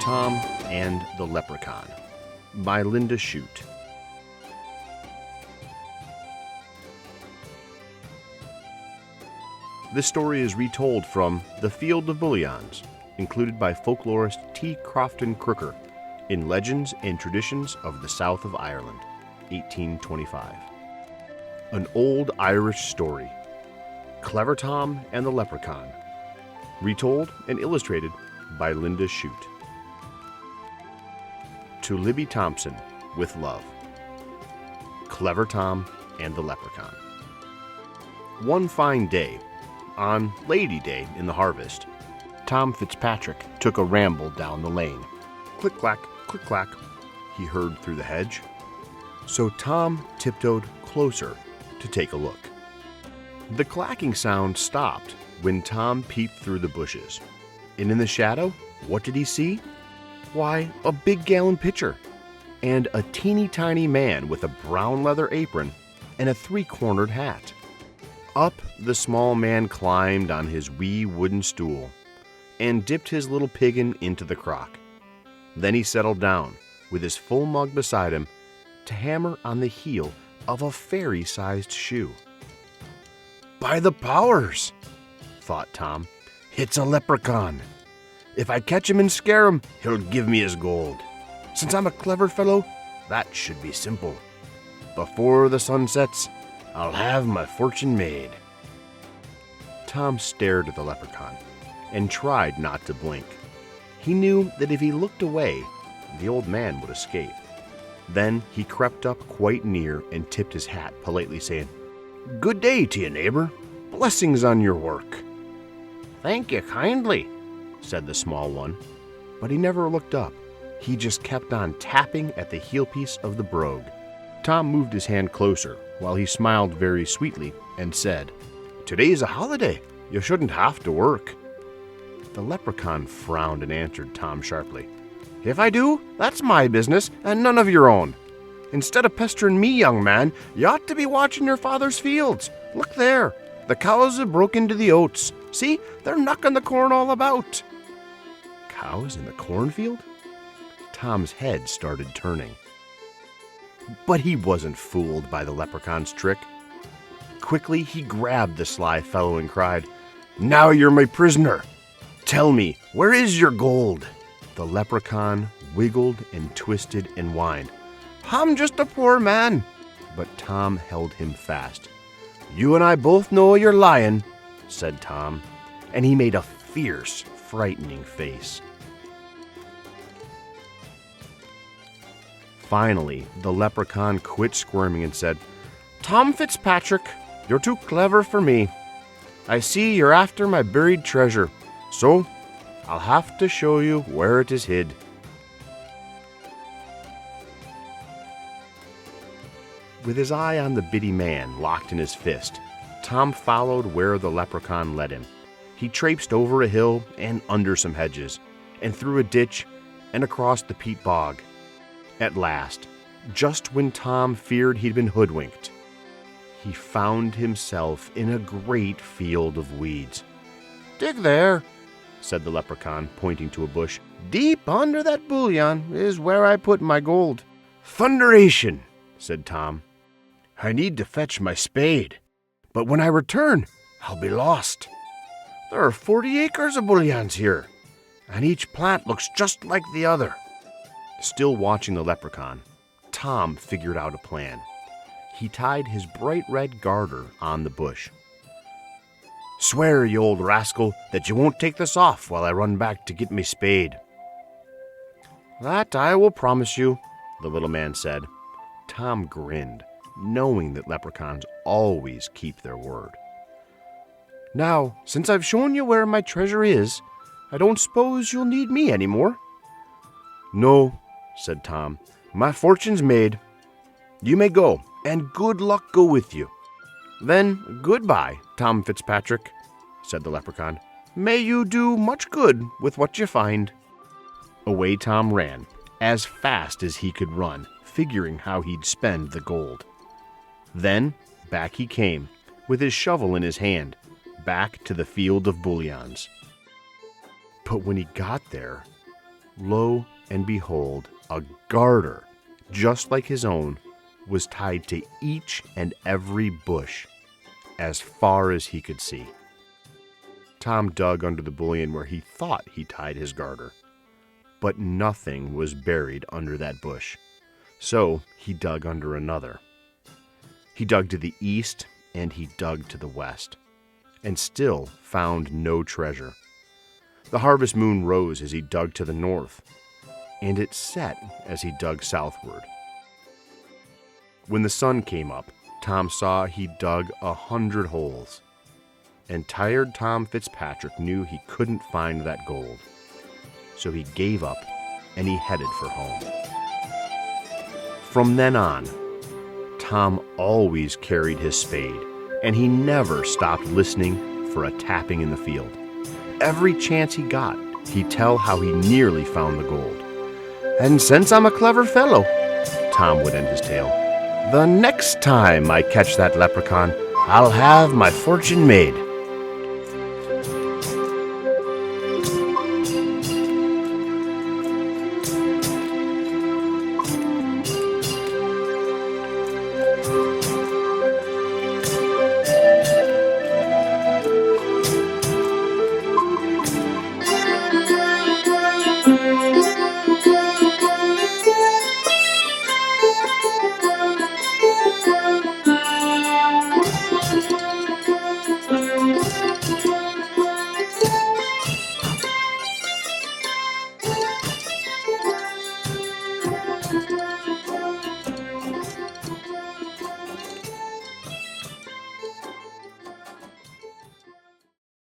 Tom and the Leprechaun by Schute. This story is retold from The Field of Bullions, included by folklorist T. Crofton Crooker in Legends and Traditions of the South of Ireland, 1825. An old Irish story, Clever Tom and the Leprechaun, retold and illustrated by Schute. To Libby Thompson, with love. Clever Tom and the Leprechaun. One fine day, on Lady Day in the harvest, Tom Fitzpatrick took a ramble down the lane. Click-clack, click-clack, he heard through the hedge. So Tom tiptoed closer to take a look. The clacking sound stopped when Tom peeped through the bushes. And in the shadow, what did he see? Why, a big gallon pitcher, and a teeny-tiny man with a brown leather apron and a three-cornered hat. Up the small man climbed on his wee wooden stool and dipped his little piggin into the crock. Then he settled down, with his full mug beside him, to hammer on the heel of a fairy-sized shoe. By the powers, thought Tom, it's a leprechaun. If I catch him and scare him, he'll give me his gold. Since I'm a clever fellow, that should be simple. Before the sun sets, I'll have my fortune made. Tom stared at the leprechaun and tried not to blink. He knew that if he looked away, the old man would escape. Then he crept up quite near and tipped his hat, politely saying, "Good day to you, neighbor. Blessings on your work." "Thank you kindly," said the small one, but he never looked up. He just kept on tapping at the heelpiece of the brogue. Tom moved his hand closer while he smiled very sweetly and said, "Today's a holiday. You shouldn't have to work." The leprechaun frowned and answered Tom sharply, "If I do, that's my business and none of your own. Instead of pestering me, young man, you ought to be watching your father's fields. Look there, the cows have broke into the oats. See, they're knocking the corn all about." Cows in the cornfield? Tom's head started turning. But he wasn't fooled by the leprechaun's trick. Quickly, he grabbed the sly fellow and cried, "Now you're my prisoner. Tell me, where is your gold?" The leprechaun wiggled and twisted and whined, "I'm just a poor man." But Tom held him fast. "You and I both know you're lying," said Tom, and he made a fierce, frightening face. Finally, the leprechaun quit squirming and said, "Tom Fitzpatrick, you're too clever for me. I see you're after my buried treasure, so I'll have to show you where it is hid." With his eye on the bitty man locked in his fist, Tom followed where the leprechaun led him. He traipsed over a hill and under some hedges, and through a ditch and across the peat bog. At last, just when Tom feared he'd been hoodwinked, he found himself in a great field of weeds. "Dig there," said the leprechaun, pointing to a bush. "Deep under that bullion is where I put my gold." "Thunderation," said Tom. "I need to fetch my spade, but when I return, I'll be lost. There are 40 acres of bullions here, and each plant looks just like the other." Still watching the leprechaun, Tom figured out a plan. He tied his bright red garter on the bush. "Swear, you old rascal, that you won't take this off while I run back to get me spade." "That I will promise you," the little man said. Tom grinned, knowing that leprechauns always keep their word. "Now, since I've shown you where my treasure is, I don't suppose you'll need me anymore." "No," said Tom. "My fortune's made. You may go, and good luck go with you." "Then goodbye, Tom Fitzpatrick," said the leprechaun. "May you do much good with what you find." Away Tom ran, as fast as he could run, figuring how he'd spend the gold. Then back he came, with his shovel in his hand, back to the field of bullions. But when he got there, Lo and behold, a garter, just like his own, was tied to each and every bush, as far as he could see. Tom dug under the bullion where he thought he tied his garter, but nothing was buried under that bush, so he dug under another. He dug to the east and he dug to the west, and still found no treasure. The harvest moon rose as he dug to the north, and it set as he dug southward. When the sun came up, Tom saw he dug 100 holes, and tired Tom Fitzpatrick knew he couldn't find that gold. So he gave up and he headed for home. From then on, Tom always carried his spade, and he never stopped listening for a tapping in the field. Every chance he got, he'd tell how he nearly found the gold. "And since I'm a clever fellow," Tom would end his tale, "the next time I catch that leprechaun, I'll have my fortune made."